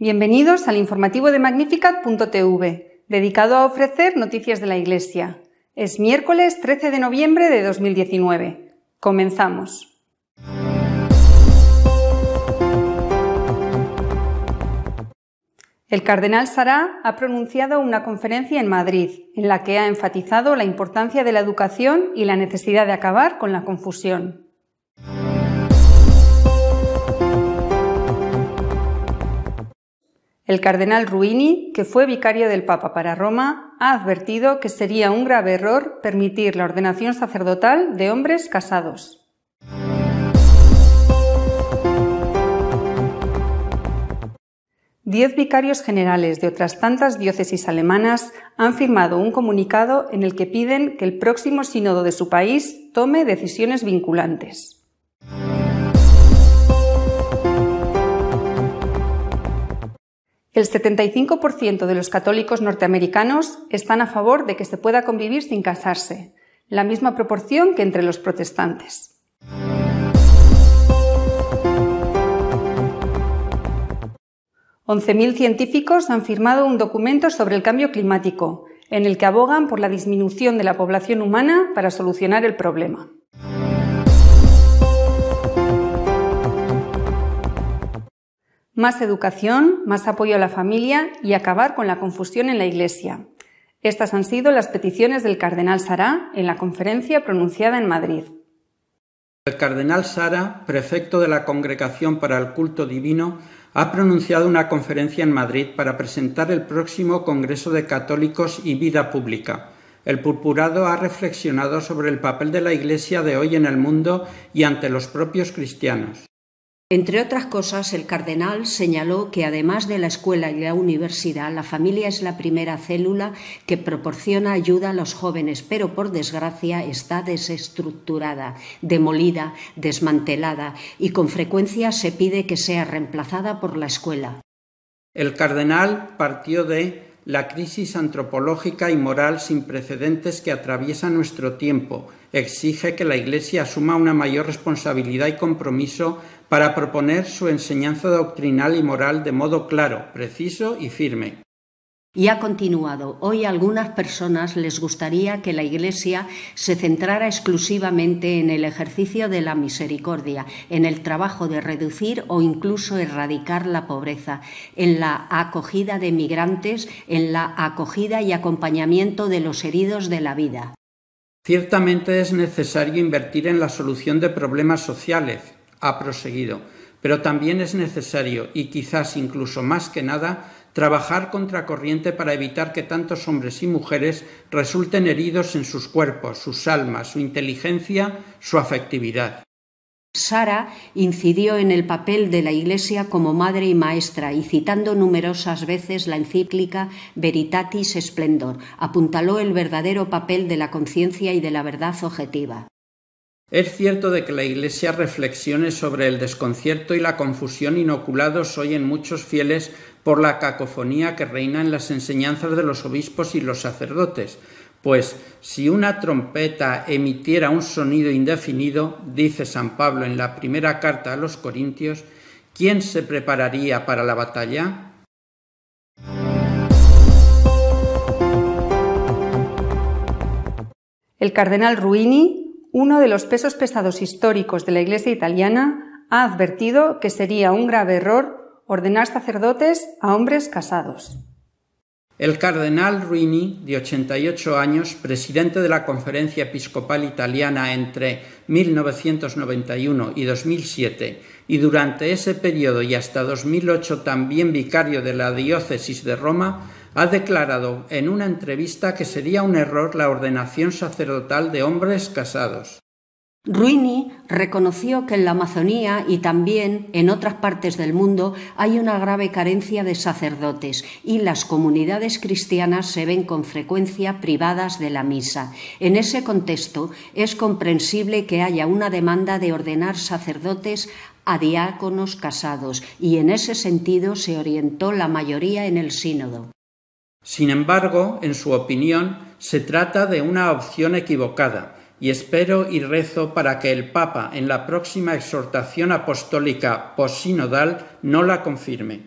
Bienvenidos al informativo de Magnificat.tv, dedicado a ofrecer noticias de la Iglesia. Es miércoles 13 de noviembre de 2019. Comenzamos. El cardenal Sará ha pronunciado una conferencia en Madrid, en la que ha enfatizado la importancia de la educación y la necesidad de acabar con la confusión. El cardenal Ruini, que fue vicario del Papa para Roma, ha advertido que sería un grave error permitir la ordenación sacerdotal de hombres casados. Diez vicarios generales de otras tantas diócesis alemanas han firmado un comunicado en el que piden que el próximo sínodo de su país tome decisiones vinculantes. El 75% de los católicos norteamericanos están a favor de que se pueda convivir sin casarse, la misma proporción que entre los protestantes. $11.000 científicos han firmado un documento sobre el cambio climático, en el que abogan por la disminución de la población humana para solucionar el problema. Más educación, más apoyo a la familia y acabar con la confusión en la Iglesia. Estas han sido las peticiones del cardenal Sará en la conferencia pronunciada en Madrid. El cardenal Sará, prefecto de la Congregación para el Culto Divino, ha pronunciado una conferencia en Madrid para presentar el próximo Congreso de Católicos y Vida Pública. El purpurado ha reflexionado sobre el papel de la Iglesia de hoy en el mundo y ante los propios cristianos. Entre otras cosas, el cardenal señaló que además de la escuela y la universidad, la familia es la primera célula que proporciona ayuda a los jóvenes, pero por desgracia está desestructurada, demolida, desmantelada y con frecuencia se pide que sea reemplazada por la escuela. El cardenal partió de la crisis antropológica y moral sin precedentes que atraviesa nuestro tiempo. Exige que la Iglesia asuma una mayor responsabilidad y compromiso para proponer su enseñanza doctrinal y moral de modo claro, preciso y firme. Y ha continuado: hoy a algunas personas les gustaría que la Iglesia se centrara exclusivamente en el ejercicio de la misericordia, en el trabajo de reducir o incluso erradicar la pobreza, en la acogida de migrantes, en la acogida y acompañamiento de los heridos de la vida. Ciertamente es necesario invertir en la solución de problemas sociales, ha proseguido, pero también es necesario, y quizás incluso más que nada, trabajar contracorriente para evitar que tantos hombres y mujeres resulten heridos en sus cuerpos, sus almas, su inteligencia, su afectividad. Sará incidió en el papel de la Iglesia como madre y maestra y, citando numerosas veces la encíclica Veritatis Splendor, apuntaló el verdadero papel de la conciencia y de la verdad objetiva. Es cierto de que la Iglesia reflexione sobre el desconcierto y la confusión inoculados hoy en muchos fieles por la cacofonía que reina en las enseñanzas de los obispos y los sacerdotes, pues si una trompeta emitiera un sonido indefinido, dice San Pablo en la primera carta a los Corintios, ¿quién se prepararía para la batalla? El cardenal Ruini, uno de los pesos pesados históricos de la Iglesia italiana, ha advertido que sería un grave error ordenar sacerdotes a hombres casados. El cardenal Ruini, de 88 años, presidente de la Conferencia Episcopal Italiana entre 1991 y 2007, y durante ese periodo y hasta 2008 también vicario de la diócesis de Roma, ha declarado en una entrevista que sería un error la ordenación sacerdotal de hombres casados. Ruini reconoció que en la Amazonía y también en otras partes del mundo hay una grave carencia de sacerdotes y las comunidades cristianas se ven con frecuencia privadas de la misa. En ese contexto es comprensible que haya una demanda de ordenar sacerdotes a diáconos casados y en ese sentido se orientó la mayoría en el sínodo. Sin embargo, en su opinión, se trata de una opción equivocada y espero y rezo para que el Papa en la próxima exhortación apostólica possinodal no la confirme.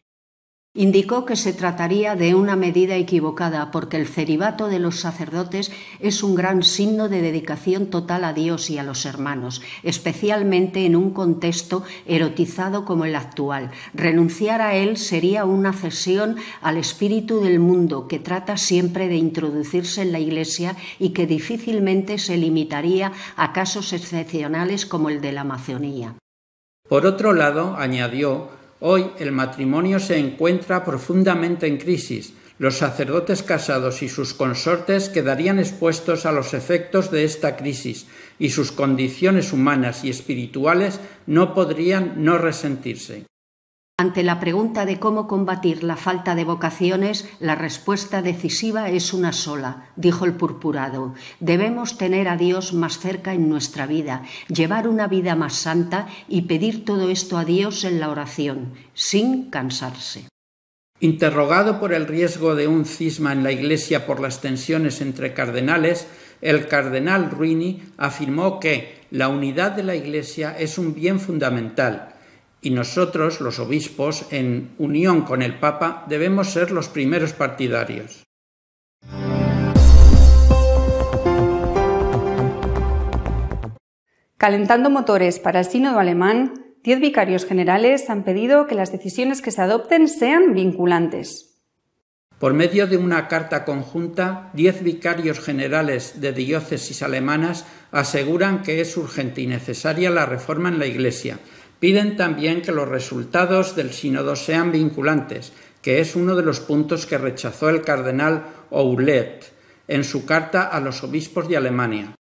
Indicó que se trataría de una medida equivocada porque el celibato de los sacerdotes es un gran signo de dedicación total a Dios y a los hermanos, especialmente en un contexto erotizado como el actual. Renunciar a él sería una cesión al espíritu del mundo que trata siempre de introducirse en la Iglesia y que difícilmente se limitaría a casos excepcionales como el de la Amazonía. Por otro lado, añadió, hoy el matrimonio se encuentra profundamente en crisis. Los sacerdotes casados y sus consortes quedarían expuestos a los efectos de esta crisis y sus condiciones humanas y espirituales no podrían no resentirse. Ante la pregunta de cómo combatir la falta de vocaciones, la respuesta decisiva es una sola, dijo el purpurado. Debemos tener a Dios más cerca en nuestra vida, llevar una vida más santa y pedir todo esto a Dios en la oración, sin cansarse. Interrogado por el riesgo de un cisma en la Iglesia por las tensiones entre cardenales, el cardenal Ruini afirmó que la unidad de la Iglesia es un bien fundamental y nosotros, los obispos, en unión con el Papa, debemos ser los primeros partidarios. Calentando motores para el sínodo alemán, 10 vicarios generales han pedido que las decisiones que se adopten sean vinculantes. Por medio de una carta conjunta, 10 vicarios generales de diócesis alemanas aseguran que es urgente y necesaria la reforma en la Iglesia. Piden también que los resultados del sínodo sean vinculantes, que es uno de los puntos que rechazó el cardenal Oulet en su carta a los obispos de Alemania.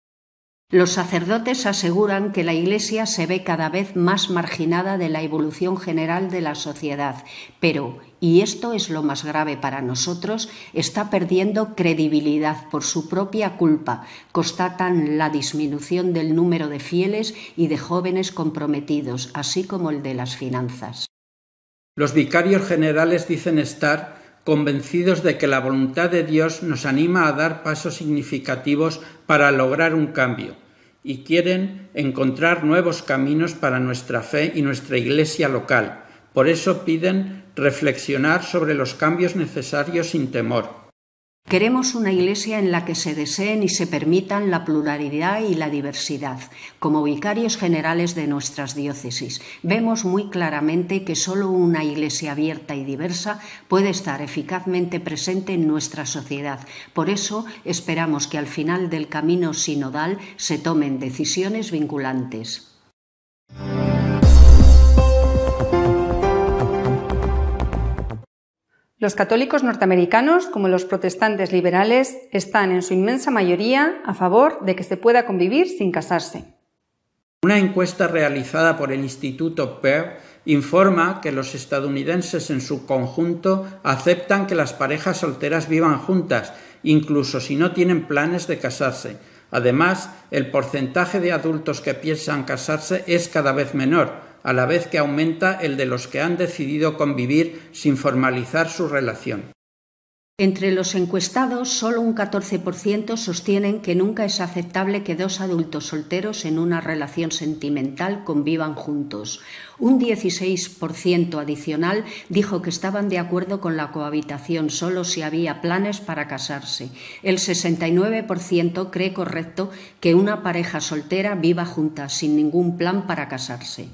Los sacerdotes aseguran que la Iglesia se ve cada vez más marginada de la evolución general de la sociedad, pero, y esto es lo más grave para nosotros, está perdiendo credibilidad por su propia culpa. Constatan la disminución del número de fieles y de jóvenes comprometidos, así como el de las finanzas. Los vicarios generales dicen estar convencidos de que la voluntad de Dios nos anima a dar pasos significativos para lograr un cambio y quieren encontrar nuevos caminos para nuestra fe y nuestra Iglesia local. Por eso piden reflexionar sobre los cambios necesarios sin temor. Queremos una Iglesia en la que se deseen y se permitan la pluralidad y la diversidad. Como vicarios generales de nuestras diócesis, vemos muy claramente que solo una Iglesia abierta y diversa puede estar eficazmente presente en nuestra sociedad. Por eso esperamos que al final del camino sinodal se tomen decisiones vinculantes. Los católicos norteamericanos, como los protestantes liberales, están en su inmensa mayoría a favor de que se pueda convivir sin casarse. Una encuesta realizada por el Instituto Pew informa que los estadounidenses en su conjunto aceptan que las parejas solteras vivan juntas, incluso si no tienen planes de casarse. Además, el porcentaje de adultos que piensan casarse es cada vez menor, a la vez que aumenta el de los que han decidido convivir sin formalizar su relación. Entre los encuestados, solo un 14% sostienen que nunca es aceptable que dos adultos solteros en una relación sentimental convivan juntos. Un 16% adicional dijo que estaban de acuerdo con la cohabitación solo si había planes para casarse. El 69% cree correcto que una pareja soltera viva junta sin ningún plan para casarse.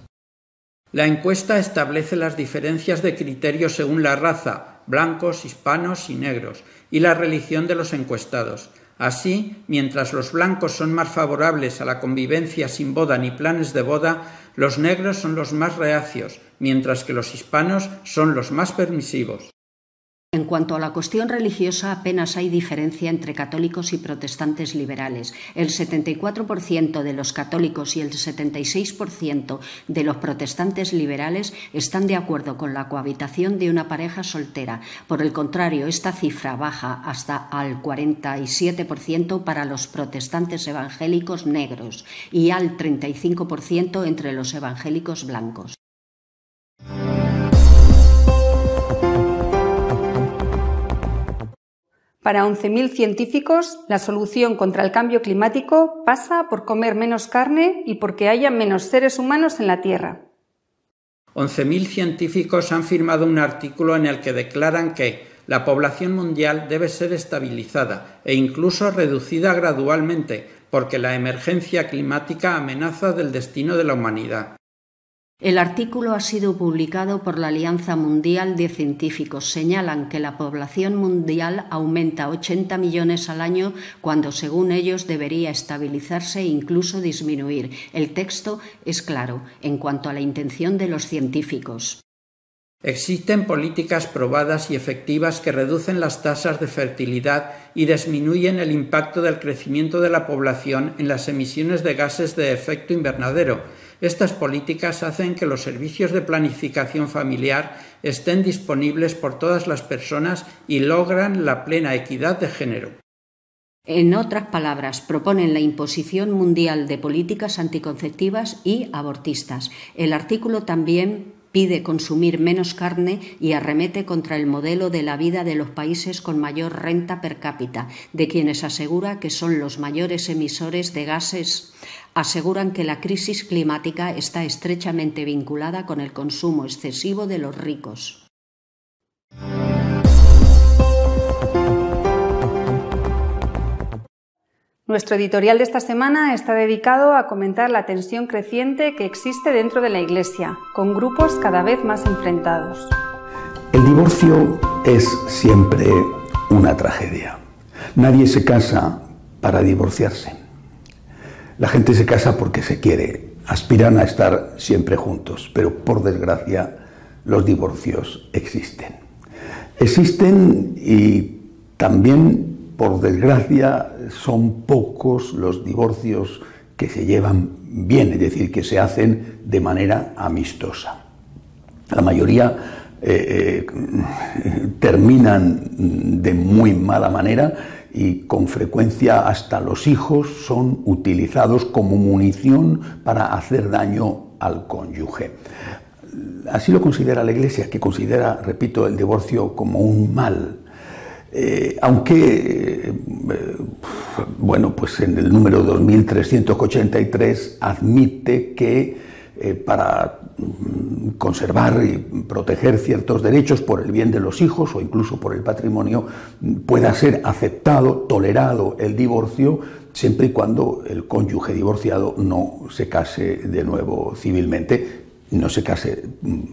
La encuesta establece las diferencias de criterio según la raza, blancos, hispanos y negros, y la religión de los encuestados. Así, mientras los blancos son más favorables a la convivencia sin boda ni planes de boda, los negros son los más reacios, mientras que los hispanos son los más permisivos. En cuanto a la cuestión religiosa, apenas hay diferencia entre católicos y protestantes liberales. El 74% de los católicos y el 76% de los protestantes liberales están de acuerdo con la cohabitación de una pareja soltera. Por el contrario, esta cifra baja hasta al 47% para los protestantes evangélicos negros y al 35% entre los evangélicos blancos. Para 11.000 científicos, la solución contra el cambio climático pasa por comer menos carne y porque haya menos seres humanos en la Tierra. 11.000 científicos han firmado un artículo en el que declaran que la población mundial debe ser estabilizada e incluso reducida gradualmente, porque la emergencia climática amenaza del destino de la humanidad. El artículo ha sido publicado por la Alianza Mundial de Científicos. Señalan que la población mundial aumenta a 80 millones al año cuando, según ellos, debería estabilizarse e incluso disminuir. El texto es claro en cuanto a la intención de los científicos. Existen políticas probadas y efectivas que reducen las tasas de fertilidad y disminuyen el impacto del crecimiento de la población en las emisiones de gases de efecto invernadero. Estas políticas hacen que los servicios de planificación familiar estén disponibles por todas las personas y logran la plena equidad de género. En otras palabras, proponen la imposición mundial de políticas anticonceptivas y abortistas. El artículo también pide consumir menos carne y arremete contra el modelo de la vida de los países con mayor renta per cápita, de quienes asegura que son los mayores emisores de gases. Aseguran que la crisis climática está estrechamente vinculada con el consumo excesivo de los ricos. Nuestro editorial de esta semana está dedicado a comentar la tensión creciente que existe dentro de la Iglesia, con grupos cada vez más enfrentados. El divorcio es siempre una tragedia. Nadie se casa para divorciarse. La gente se casa porque se quiere, aspiran a estar siempre juntos, pero por desgracia los divorcios existen. Existen y también, por desgracia, son pocos los divorcios que se llevan bien, es decir, que se hacen de manera amistosa. La mayoría terminan de muy mala manera y con frecuencia hasta los hijos son utilizados como munición para hacer daño al cónyuge. Así lo considera la Iglesia, que considera, repito, el divorcio como un mal. Aunque, bueno, pues en el número 2383 admite que para conservar y proteger ciertos derechos por el bien de los hijos o incluso por el patrimonio pueda ser aceptado, tolerado el divorcio, siempre y cuando el cónyuge divorciado no se case de nuevo civilmente, no se case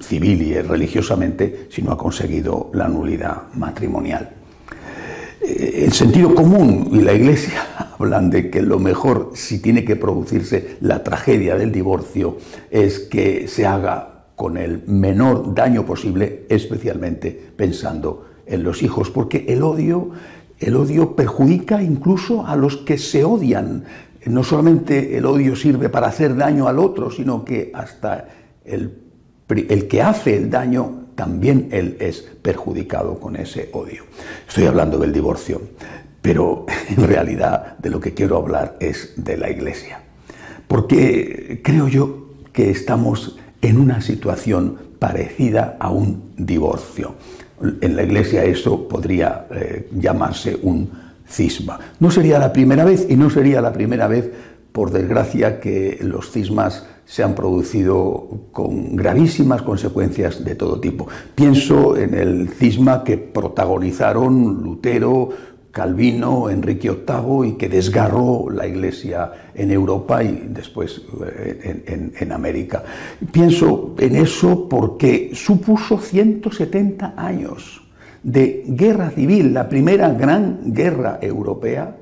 civil y religiosamente si no ha conseguido la nulidad matrimonial. El sentido común y la Iglesia hablan de que lo mejor, si tiene que producirse la tragedia del divorcio, es que se haga con el menor daño posible, especialmente pensando en los hijos, porque el odio perjudica incluso a los que se odian. No solamente el odio sirve para hacer daño al otro, sino que hasta el que hace el daño también él es perjudicado con ese odio. Estoy hablando del divorcio, pero en realidad de lo que quiero hablar es de la Iglesia. Porque creo yo que estamos en una situación parecida a un divorcio. En la Iglesia eso podría llamarse un cisma. No sería la primera vez, y no sería la primera vez, por desgracia, que los cismas se han producido con gravísimas consecuencias de todo tipo. Pienso en el cisma que protagonizaron Lutero, Calvino, Enrique VIII y que desgarró la Iglesia en Europa y después en América. Pienso en eso porque supuso 170 años de guerra civil, la primera gran guerra europea,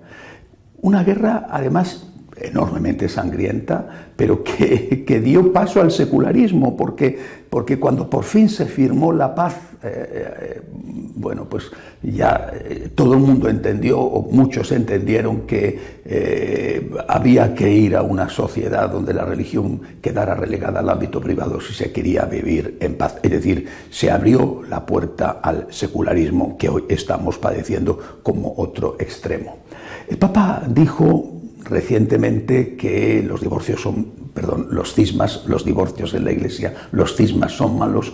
una guerra además enormemente sangrienta, pero que dio paso al secularismo, porque cuando por fin se firmó la paz, bueno, pues ya todo el mundo entendió, o muchos entendieron, que había que ir a una sociedad donde la religión quedara relegada al ámbito privado si se quería vivir en paz. Es decir, se abrió la puerta al secularismo que hoy estamos padeciendo como otro extremo. El Papa dijo recientemente que los divorcios los divorcios en la Iglesia, los cismas son malos,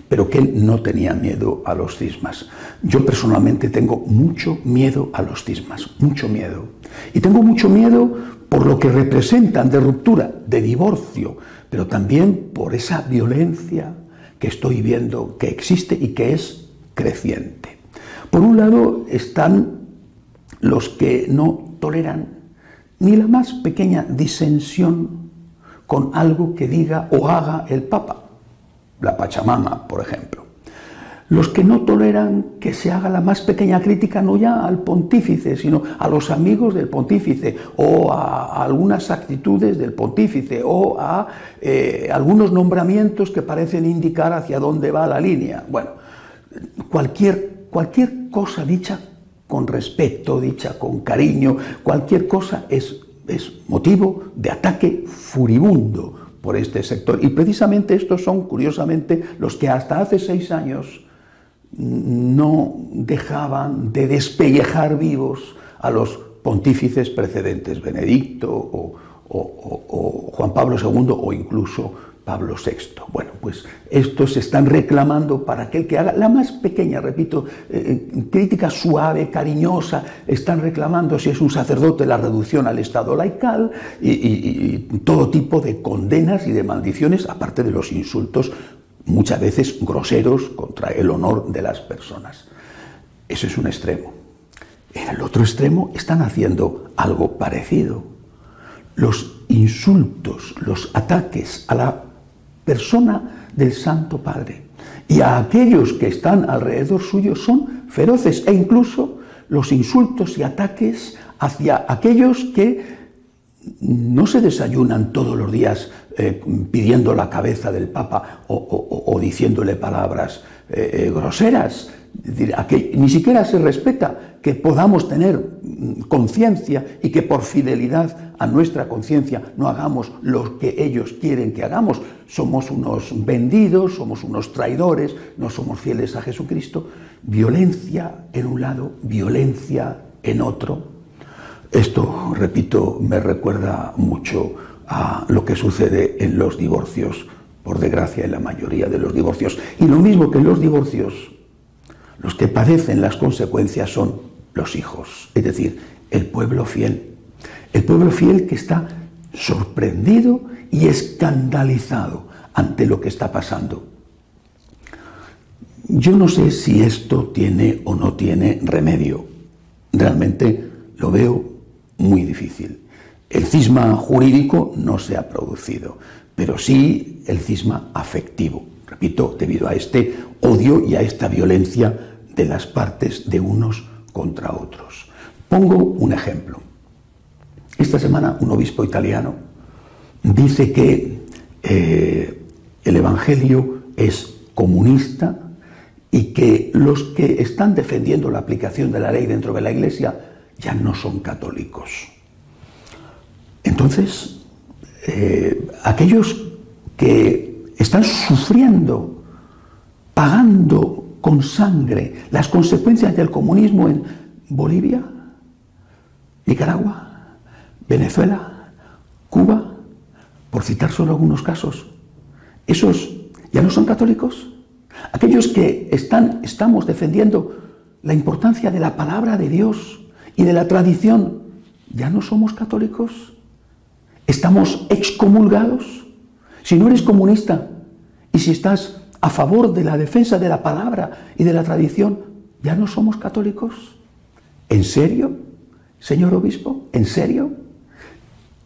pero que él no tenía miedo a los cismas. Yo personalmente tengo mucho miedo a los cismas, mucho miedo. Y tengo mucho miedo por lo que representan de ruptura, de divorcio, pero también por esa violencia que estoy viendo que existe y que es creciente. Por un lado están los que no toleran ni la más pequeña disensión con algo que diga o haga el Papa, la Pachamama, por ejemplo. Los que no toleran que se haga la más pequeña crítica no ya al pontífice, sino a los amigos del pontífice, o a algunas actitudes del pontífice, o a algunos nombramientos que parecen indicar hacia dónde va la línea. Bueno, cualquier cosa dicha con respeto, dicha con cariño, cualquier cosa es motivo de ataque furibundo por este sector. Y precisamente estos son, curiosamente, los que hasta hace 6 años no dejaban de despellejar vivos a los pontífices precedentes, Benedicto o Juan Pablo II o incluso Pablo VI. Bueno, pues estos están reclamando para aquel que haga la más pequeña, repito, crítica suave, cariñosa, están reclamando, si es un sacerdote, la reducción al estado laical y todo tipo de condenas y de maldiciones, aparte de los insultos muchas veces groseros contra el honor de las personas. Ese es un extremo. En el otro extremo están haciendo algo parecido. Los insultos, los ataques a la persona del Santo Padre y a aquellos que están alrededor suyo son feroces, e incluso los insultos y ataques hacia aquellos que no se desayunan todos los días pidiendo la cabeza del Papa o diciéndole palabras groseras. Es decir, ni siquiera se respeta que podamos tener conciencia y que por fidelidad a nuestra conciencia no hagamos lo que ellos quieren que hagamos. Somos unos vendidos, somos unos traidores, no somos fieles a Jesucristo. Violencia en un lado, violencia en otro. Esto, repito, me recuerda mucho a lo que sucede en los divorcios, por desgracia, en la mayoría de los divorcios. Y lo mismo que en los divorcios, los que padecen las consecuencias son los hijos, es decir, el pueblo fiel. El pueblo fiel que está sorprendido y escandalizado ante lo que está pasando. Yo no sé si esto tiene o no tiene remedio. Realmente lo veo muy difícil. El cisma jurídico no se ha producido, pero sí el cisma afectivo. Repito, debido a este odio y a esta violencia de las partes de unos contra otros. Pongo un ejemplo. Esta semana un obispo italiano dice que el Evangelio es comunista y que los que están defendiendo la aplicación de la ley dentro de la Iglesia ya no son católicos. Entonces, aquellos que están sufriendo, pagando con sangre las consecuencias del comunismo en Bolivia, Nicaragua, Venezuela, Cuba, por citar solo algunos casos, ¿esos ya no son católicos? Aquellos que estamos defendiendo la importancia de la palabra de Dios y de la tradición, ¿ya no somos católicos? ¿Estamos excomulgados? Si no eres comunista y si estás a favor de la defensa de la palabra y de la tradición, ¿ya no somos católicos? ¿En serio, señor obispo? ¿En serio?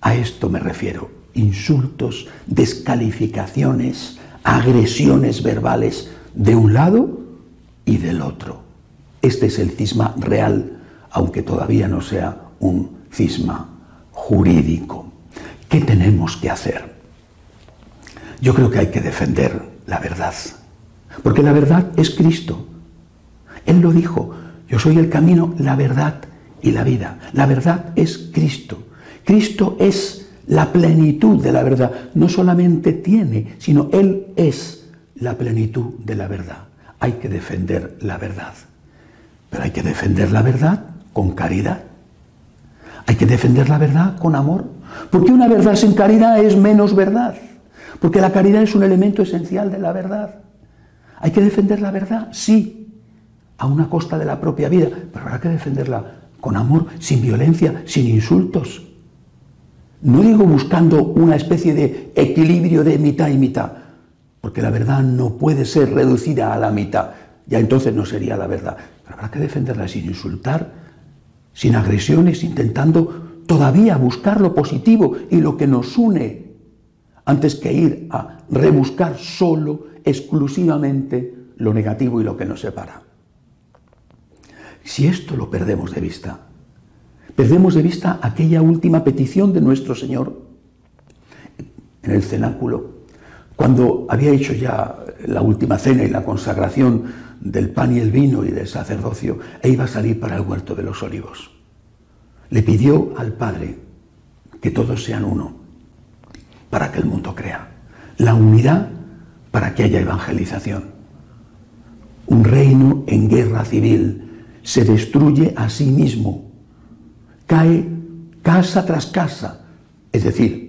A esto me refiero. Insultos, descalificaciones, agresiones verbales de un lado y del otro. Este es el cisma real, aunque todavía no sea un cisma jurídico. ¿Qué tenemos que hacer? Yo creo que hay que defender la verdad, porque la verdad es Cristo. Él lo dijo: yo soy el camino, la verdad y la vida. La verdad es Cristo. Cristo es la plenitud de la verdad. No solamente tiene, sino Él es la plenitud de la verdad. Hay que defender la verdad. Pero hay que defender la verdad con caridad. Hay que defender la verdad con amor. Porque una verdad sin caridad es menos verdad. Porque la caridad es un elemento esencial de la verdad. Hay que defender la verdad, sí, a una costa de la propia vida, pero habrá que defenderla con amor, sin violencia, sin insultos. No digo buscando una especie de equilibrio de mitad y mitad. porque la verdad no puede ser reducida a la mitad. Ya entonces no sería la verdad. Pero habrá que defenderla sin insultar, sin agresiones, intentando todavía buscar lo positivo y lo que nos une, antes que ir a rebuscar solo, exclusivamente, lo negativo y lo que nos separa. Si esto lo perdemos de vista aquella última petición de nuestro Señor en el cenáculo, cuando había hecho ya la última cena y la consagración del pan y el vino y del sacerdocio, e iba a salir para el huerto de los olivos. Le pidió al Padre que todos sean uno, para que el mundo crea. La unidad para que haya evangelización. Un reino en guerra civil se destruye a sí mismo. Cae casa tras casa, es decir,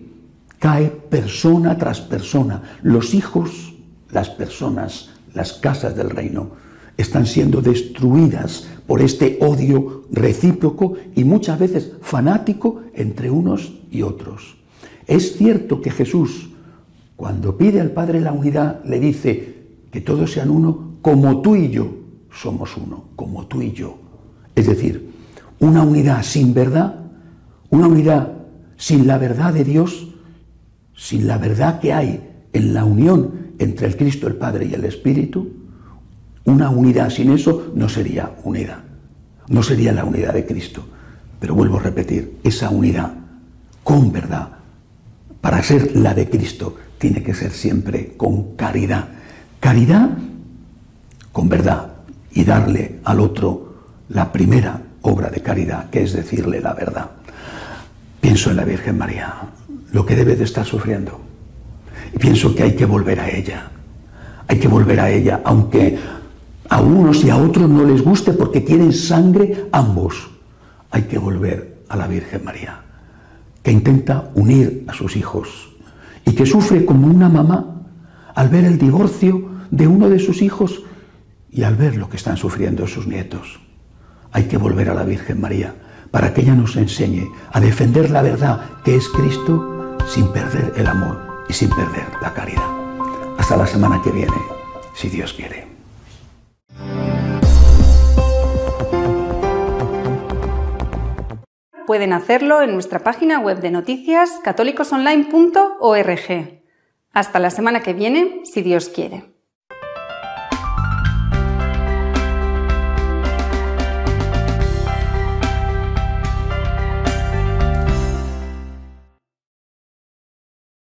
cae persona tras persona. Los hijos, las personas, las casas del reino están siendo destruidas por este odio recíproco y muchas veces fanático entre unos y otros. Es cierto que Jesús, cuando pide al Padre la unidad, le dice que todos sean uno como tú y yo somos uno, como tú y yo. Es decir, una unidad sin verdad, una unidad sin la verdad de Dios, sin la verdad que hay en la unión entre el Cristo, el Padre y el Espíritu. Una unidad sin eso no sería unidad, no sería la unidad de Cristo. Pero vuelvo a repetir, esa unidad con verdad, para ser la de Cristo, tiene que ser siempre con caridad. Caridad con verdad y darle al otro la primera obra de caridad, que es decirle la verdad. Pienso en la Virgen María, lo que debe de estar sufriendo. Y pienso que hay que volver a ella. Hay que volver a ella, aunque a unos y a otros no les guste porque quieren sangre ambos. Hay que volver a la Virgen María, que intenta unir a sus hijos y que sufre como una mamá al ver el divorcio de uno de sus hijos y al ver lo que están sufriendo sus nietos. Hay que volver a la Virgen María para que ella nos enseñe a defender la verdad que es Cristo sin perder el amor y sin perder la caridad. Hasta la semana que viene, si Dios quiere. Pueden hacerlo en nuestra página web de noticias católicosonline.org. Hasta la semana que viene, si Dios quiere.